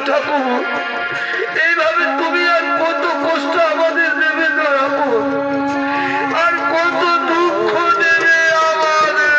ঠাকুর, এইভাবে তুমি আর কত কষ্ট আমাদের দেবে দয়াপুর, আর কত দুঃখ দেবে আমাদের।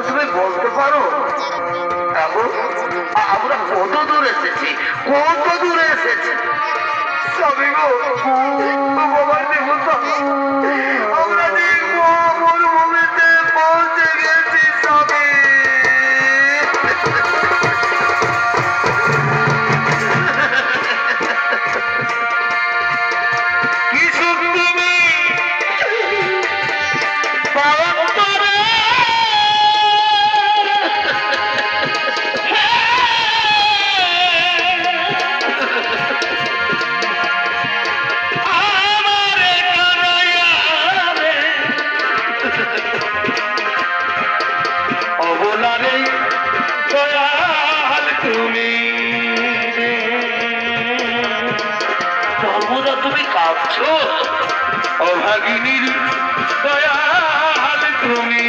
তুমি বলতে পারো আমরা কত দূর এসেছি, কত দূরে এসেছি? স্বামী গো, বাবার দেখুন তো, আমরা দেখবো মরুভূমিতে পৌঁছে গেছি স্বামী। কি সুখ তুমি তুমি কাঁদছো অভাগিনীর দয়াল তুমি।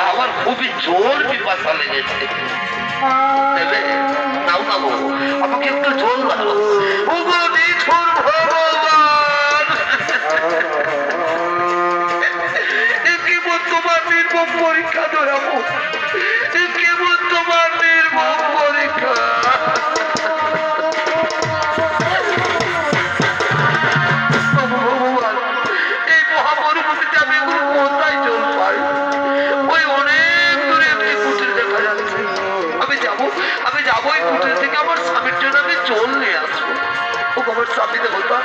আমার খুবই জোর পিপাসা লেগেছে, দেবে নাও না গো, আমাকে একটু জল দাও। ও গো নিঠুর ভগবান, কেবল তোমার নির্মম পরীক্ষা ধরাবো, কেবল তোমার নির্মম পরীক্ষা। এই মহামরুভূমিতে আমি এখন কোথায় জল পাই? ওই অনেক দূরে একটি কুটির দেখা যাচ্ছে, আমি যাবো এই কুটির থেকে আমার স্বামীর জন্য আমি জল নিয়ে আসবো। ও আমার স্বামী দেবতা,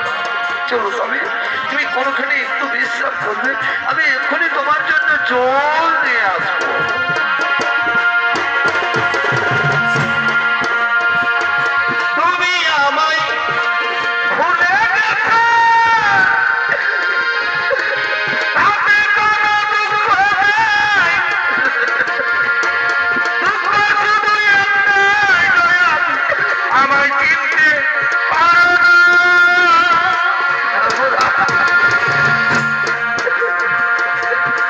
চলো স্বামী, তুমি কোনোখানে একটু বিশ্রাম করবে, আমি এক্ষুনি তোমার জন্য জল নিয়ে আসবো। তুমি আমায় ভুলে গেছো, তাতে কোনো দুঃখ নেই, দুঃখ শুধু একটাই, দয়াল আমায় চিনতে পারো না।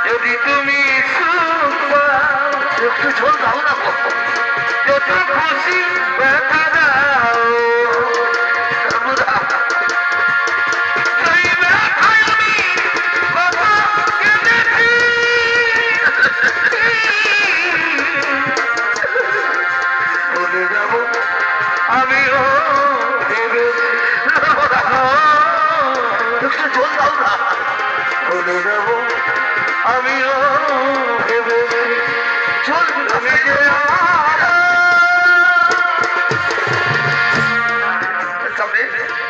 যদি তুমি সুখ পাও, একটু ঝোল দাও না, যত খুশি ব্যথা দাও, সেই ব্যথায় আমি কত কেঁদেছি। ভুলে যাবো আমিও ভেবেছি, একটু ঝোল দাও না, ভুলে যাবো আমিও ভেবেছি, চল আমি যে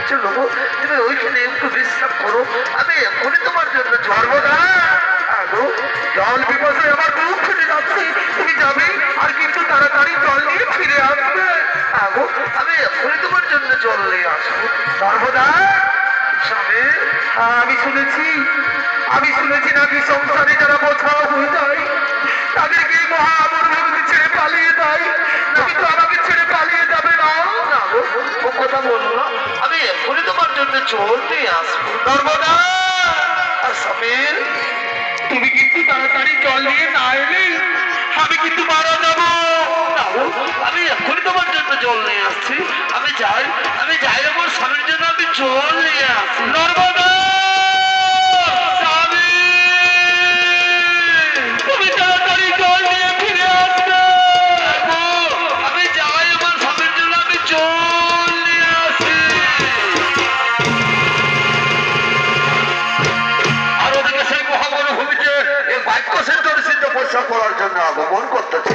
চলো তুমি ওইখানে একটু বিশ্রাম করো, আমি এক্ষুনি তোমার জন্য ঝরবো না। জল বিপদে আমার বুক ফেটে যাচ্ছে, তুমি যাবে আর কিন্তু তাড়াতাড়ি জল নিয়ে ফিরে আসবে। আমি এক্ষুনি তোমার জন্য জল নিয়ে আসবো, সর্বদা স্বামী। আমি শুনেছি নাকি সংসারে যারা বোঝা হয়ে যায় তাদেরকে মহামরুভূমিতে ছেড়ে পালিয়ে দেয়, নাকি তো আমাকে ছেড়ে পালিয়ে যাবে না? ও কথা বলবো না, আমি এখনই তোমার জন্য জল নিয়ে আসবো। নর্মদা আর সমীর, তুমি কিন্তু তাড়াতাড়ি জল নিয়ে না এলে আমি কিন্তু মারা যাবো। আমি এখনই তোমার জন্য জল নিয়ে আসছি। আমি যাই আমার স্বামীর জন্য আমি জল নিয়ে আসছি। নর্মদা তুমি তাড়াতাড়ি জল নিয়ে ফিরে আসবে। আমি যাই আমার স্বামীর জন্য আমি জল নিয়ে আসি। আর ওদিকে সেই মহামরুভূমিতে এই বাক্য সিদ্ধ পরীক্ষা করার জন্য আগমন করতেছে।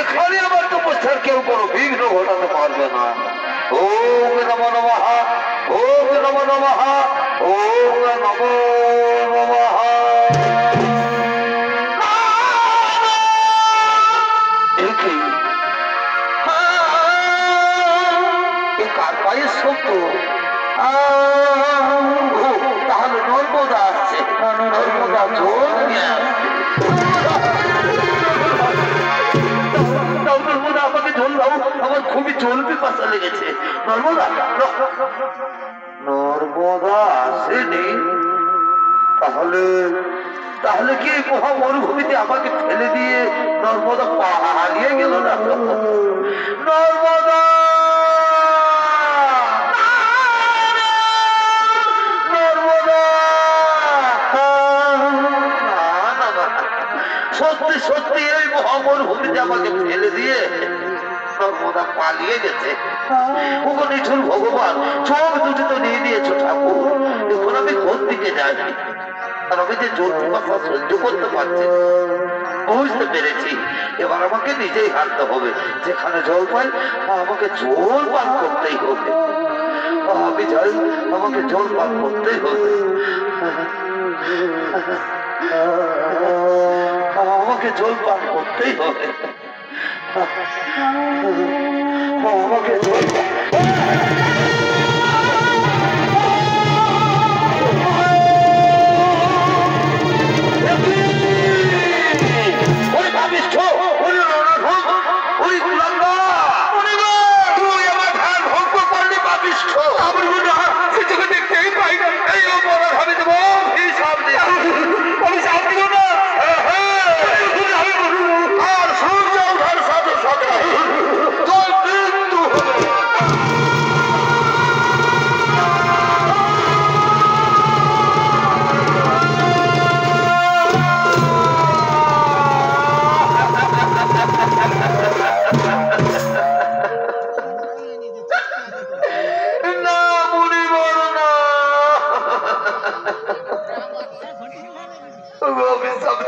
এখানে আমার তপস্যার কেউ কোনো বিঘ্ন ঘটাতে পারবে না। ওম নমো নমঃ, ওম নমো নমঃ, ওম নমো নমঃ। কার পায়ের শব্দ? তাহলে নর্মদা আসছে। নর্মদা জল নিয়ে আমাকে জল দাও, আমার খুবই জল পিপাসা লেগেছে। নর্মদা আসেনি? তাহলে কি মহা মরুভূমিতে আমাকে ফেলে দিয়ে নর্মদা পালিয়ে গেল না? নর্মদা সত্যি সত্যি এই মহামরুভূমিতে আমাকে ফেলে দিয়ে নর্মদা পালিয়ে গেছে। ওগো নিঠুর ভগবান, চোখ দুটো তো নিয়ে নিয়েছো ঠাকুর, এখন আমি কোন দিকে যাই? আর আমি যে জোর কথা সহ্য করতে পারছি, বুঝতে পেরেছি। এবার আমাকে নিজেই হাঁটতে হবে। যেখানে জল পাই আমাকে জল পান করতেই হবে। আমি যাই, আমাকে জল পান করতেই হবে। আমাকে জল পান করতেই হবে। আমাকে জল পান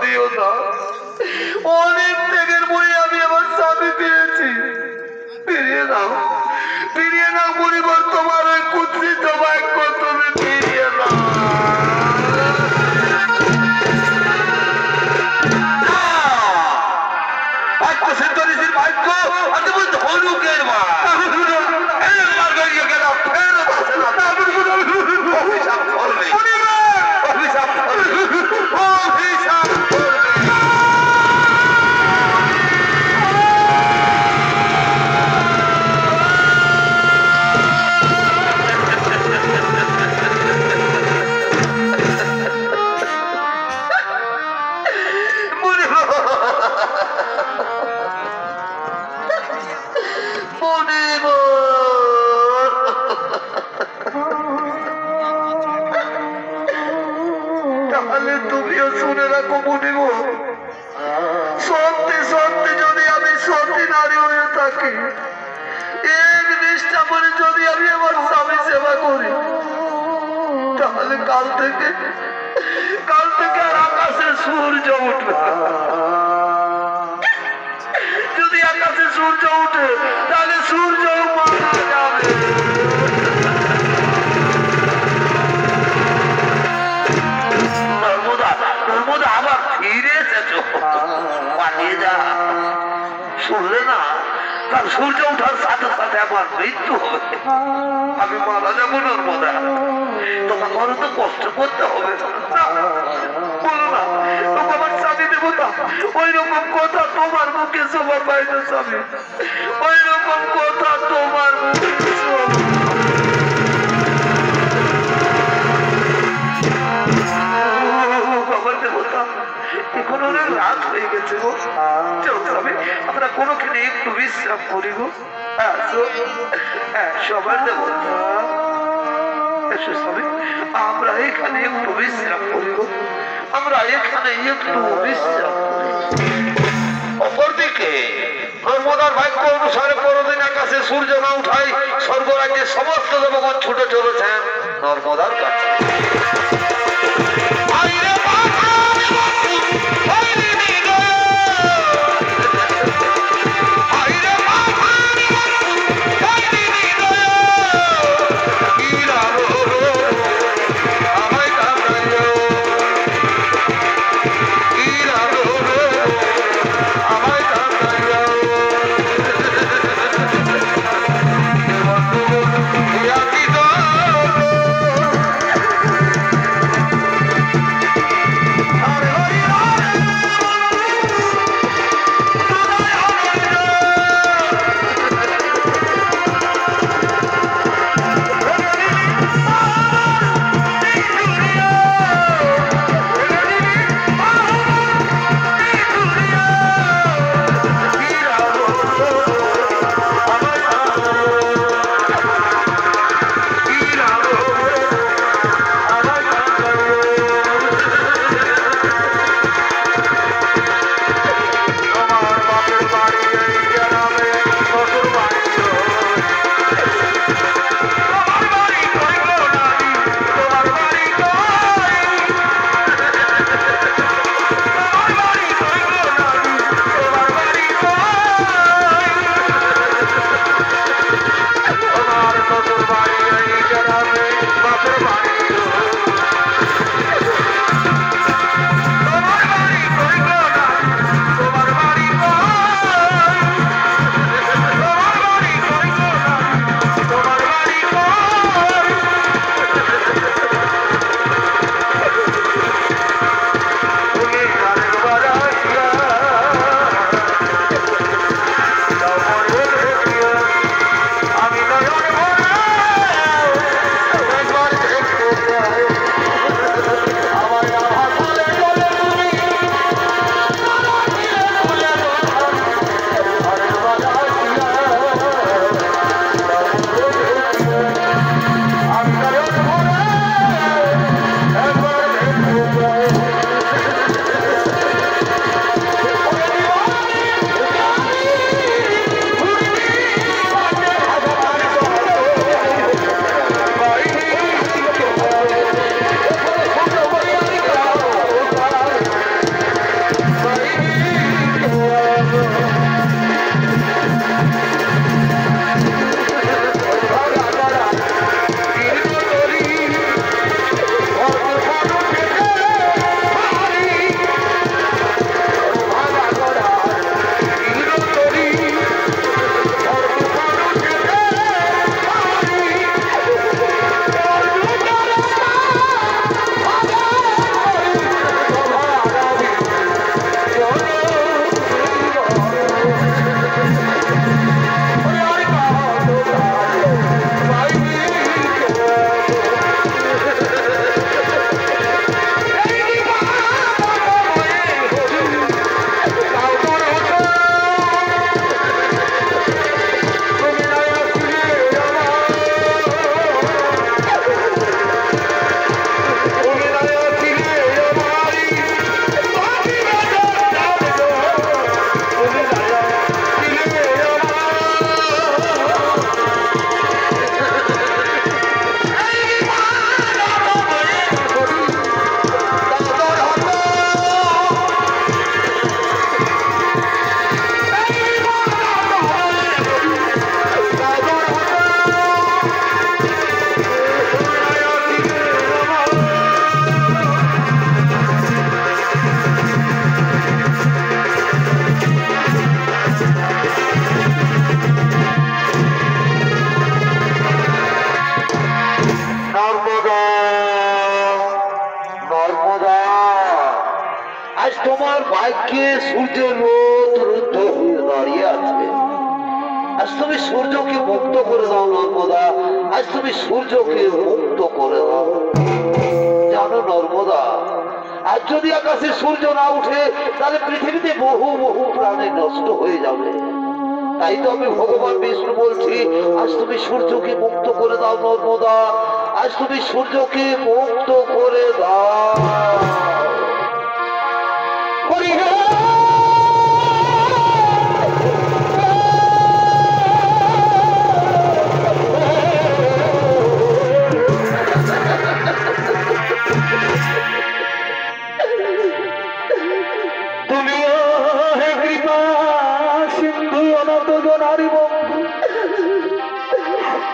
দিও না। অনেক ত্যাগের পরে আমি আমার স্বামী পেয়েছি। ফিরিয়ে দাও, ফিরিয়ে দাও পরিবার, তোমার ওই কুৎসিত ভাগ্য তুমি ফিরিয়ে দাও। ভাগ্য সেন্তরিসির ভাগ্য আর তুমি ধনুকের মা ফেরত আসে না। অভিশাপ করবে, অভিশাপ করবে, অভিশাপ করবে। তাহলে তুমিও শুনে রাখো মনিব, সত্যি সত্যি যদি আমি সত্যি নারী হয়ে থাকি, এক নিষ্ঠা করে যদি আমি আমার স্বামী সেবা করি, তাহলে কাল থেকে আর আকাশে সূর্য উঠবে। যদি আকাশে সূর্য উঠে তাহলে সূর্য মারা যাবে। নর্মদা আবার ফিরে এসেছো, পালিয়ে যা। শুনলে না, কাল সূর্য ওঠার সাথে সাথে আমার মৃত্যু হবে, আমি মারা যাবো। নর্মদা, তোমাকে আরো তো কষ্ট করতে হবে না, বলো না তোমাকে আমার স্বামী দেবতা। ওই রকম কথা তোমার মুখে শোভা পাই না স্বামী, ওই রকম কথা তোমার মুখে এখন অনেক রাত হয়ে গেছে গো। আমরা কোনোখানে একটু বিশ্রাম করি গো। সবার দেবতা, আমরা এখানে একটু বিশ্রাম করি গো, আমরা এখানে একটু বিশ্রাম করি। অপরদিকে নর্মদার ভাগ্য অনুসারে পরদিন আকাশে সূর্য না উঠাই স্বর্গরাজ্যের সমস্ত দেবগণ ছুটে চলেছেন নর্মদার কাছে। আজ তোমার ভাগ্যে সূর্যের রোদ রুদ্ধ হয়ে দাঁড়িয়ে আছে। আজ তুমি সূর্যকে মুক্ত করে দাও নর্মদা, আজ তুমি সূর্যকে মুক্ত করে দাও। জানো নর্মদা, আজ যদি আকাশে সূর্য না উঠে তাহলে পৃথিবীতে বহু বহু প্রাণী নষ্ট হয়ে যাবে। তাই তো আমি ভগবান বিষ্ণু বলছি, আজ তুমি সূর্যকে মুক্ত করে দাও নর্মদা, আজ তুমি সূর্যকে মুক্ত করে দাও।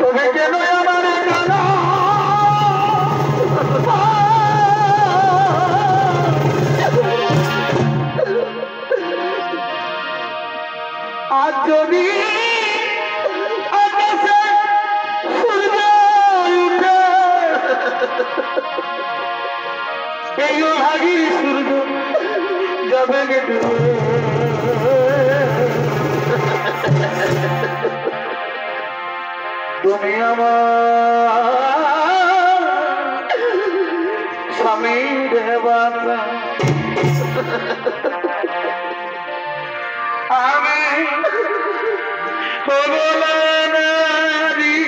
তবে কেন আমার জানা আজ যদি আকাশে সূর্য উঠে এই ভাগী সূর্য যাবে কেটে তুমি আমার স্বামী দেবানা আমি নারী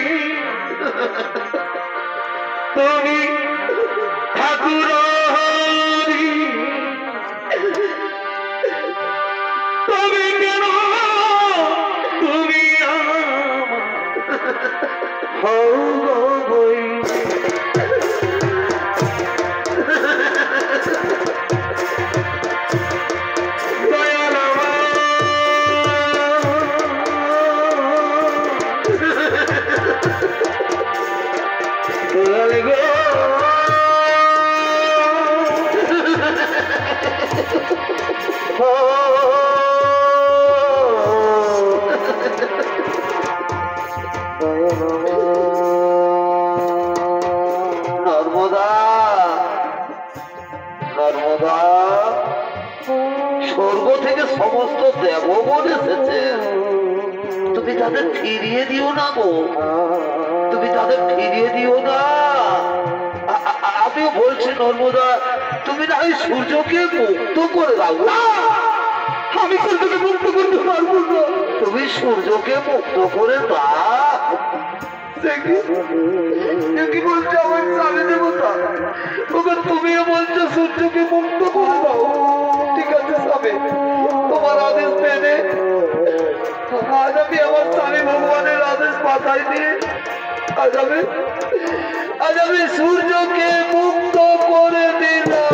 তুমি ঠাকুর হরি তুমি কেন তুমি বই স্বর্গ থেকে সমস্ত দেবগণ এসেছে, তুমি তাদের ফিরিয়ে দিও না গো, তুমি তাদের ফিরিয়ে দিও না। আমিও বলছি নর্মদা, তুমি না ওই সূর্যকে মুক্ত করে দাও। আমি সূর্যকে মুক্ত করতে পারবো না। তুমি সূর্যকে মুক্ত করে দাও। কি বলছো আমার স্বামী দেবতা? তুমিও বলছো সূর্যকে মুক্ত করে দাও। ঠিক আছে স্বামী, তোমার আদেশ মেনে আজ আমি আমার স্বামী ভগবানের আদেশ মাথায় দিয়ে আজ আমি সূর্যকে মুক্ত করে দিলাম।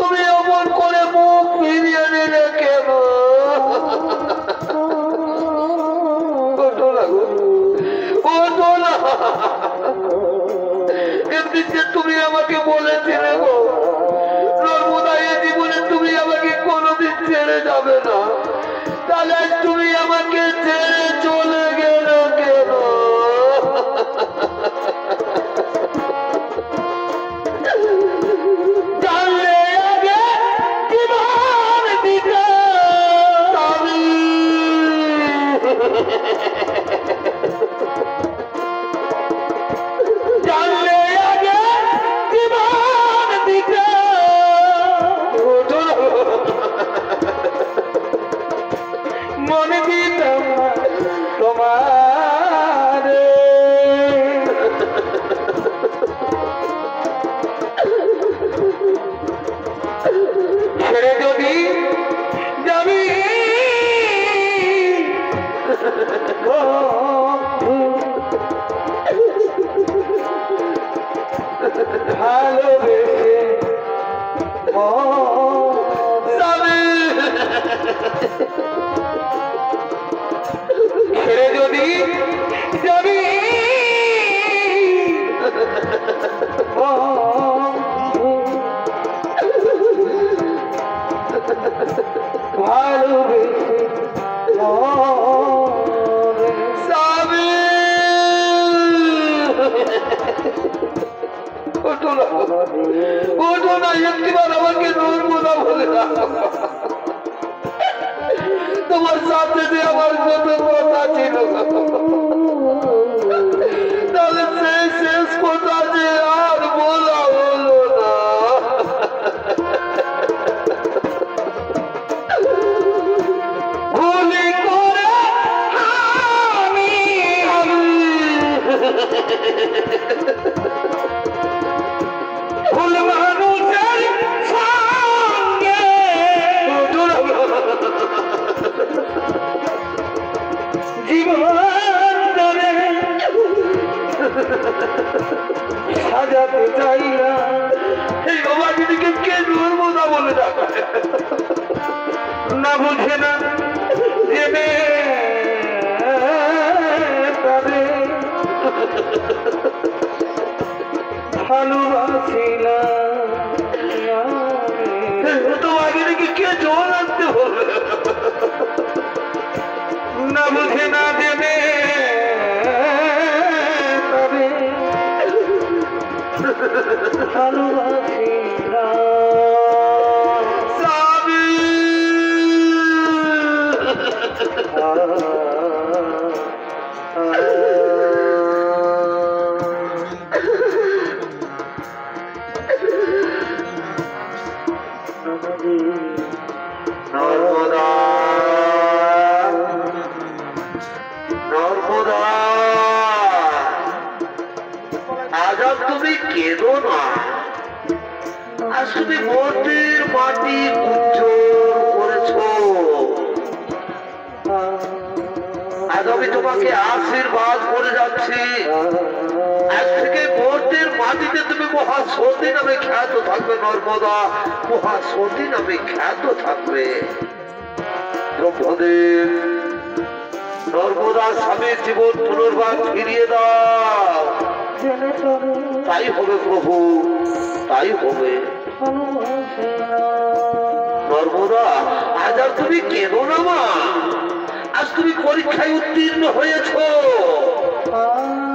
তুমি অমন করে মুখ ফিরিয়ে নিলে কেন? এমনিতে তুমি আমাকে বলেছিলে গো নর্মদা, এ জীবনে তুমি আমাকে কোনোদিন ছেড়ে যাবে না, তাহলে তুমি আমাকে ছেড়ে চলে গেল কেন? ছেড়ে যদি যাবি ভালোবেসে স্বামী ওঠো না একটিবার আমাকে নর্মদা বলে না তোমার সাথে যে আমার কত কথা ছিল তাহলে সেই শেষ কথা যে আর বলা হলো না ভুলি করে আমি ভুল মানুষের সঙ্গে জীবন ধরে সাজাতে চাই না এই বাবা দিদিকে কে নর্মদা বলে ডাকা না বুঝে না জেনে তাদের ভালোবাসি না তোমাকে নাকি কে জল আনতে বলবে না বুঝে না দেবে তবে ভালোবাসি না স্বামী নর্মদা নর্মদা আজ আর তুমি কেঁদো না আজ তুমি মন্দির মাটি উজ্জ্বল করেছ আজ আমি তোমাকে আশীর্বাদ করে যাচ্ছি আজ থেকে মন্দির মাটিতে তুমি মহাসতী নামে খ্যাত থাকবে নর্মদা মহাসতী নামে খ্যাত থাকবে ব্রহ্মদেব নর্মদার স্বামীর জীবন পুনর্বার ফিরিয়ে দাও তাই হবে প্রভু তাই হবে নর্মদা আজ আর তুমি কেঁদো না মা আজ তুমি পরীক্ষায় উত্তীর্ণ হয়েছ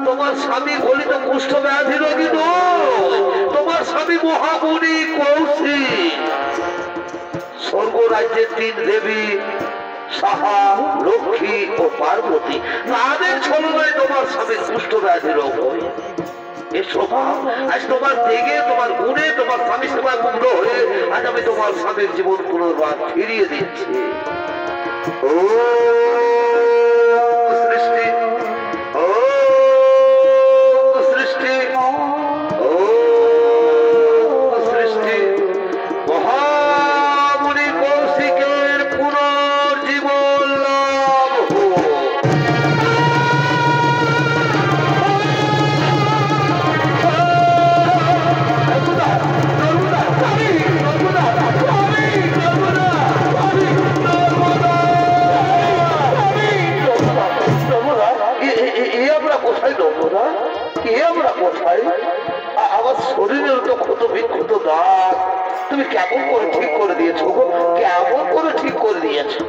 তোমার স্বামী গলিত কুষ্ঠ ব্যাধি রোগী নয় তোমার স্বামী মহামুনি কৌশিক স্বর্গ রাজ্যের 3 দেবী সাহা লক্ষ্মী ও পার্বতী তাদের ছলনায় তোমার স্বামীর কুষ্ঠ ব্যাধি রোগ হয় এসো আজ তোমার দেখে তোমার গুণে তোমার স্বামী সেবা মুগ্ধ হয়ে আজ আমি তোমার স্বামীর জীবন পুনর্বার ফিরিয়ে দিচ্ছি ও সৃষ্টি ও সৃষ্টি ও সৃষ্টি মহামুনি কৌশিকের পুনর্জীবন লাভ আমার শরীরের তো ক্ষত বিক্ষত দাগ তুমি কেমন করে ঠিক করে দিয়েছো কেমন করে ঠিক করে দিয়েছো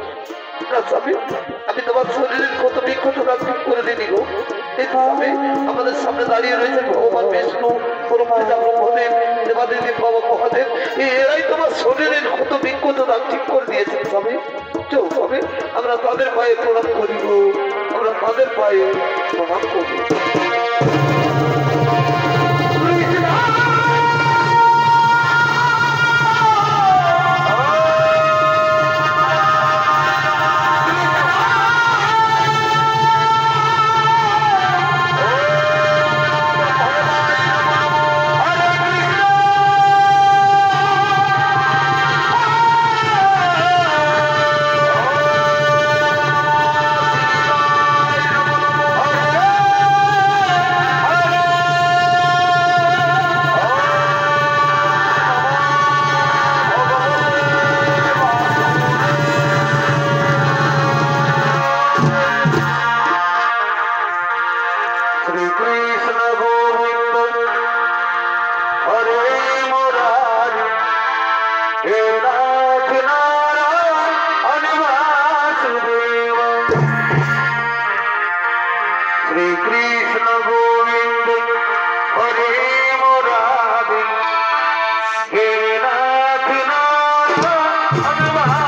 আমি তোমার শরীরের ক্ষত বিক্ষত দাগ ঠিক করে দিই গো আমাদের সামনে দাঁড়িয়ে রয়েছে ভগবান বিষ্ণু ব্রহ্মদেব দেবাদেবী বাবা মহাদেব এরাই তোমার শরীরের ক্ষত বিক্ষত দাগ ঠিক করে দিয়েছেন স্বামী স্বামী আমরা তাদের পায়ে প্রণাম করি গো আমরা তাদের পায়ে প্রণাম করি হনুমান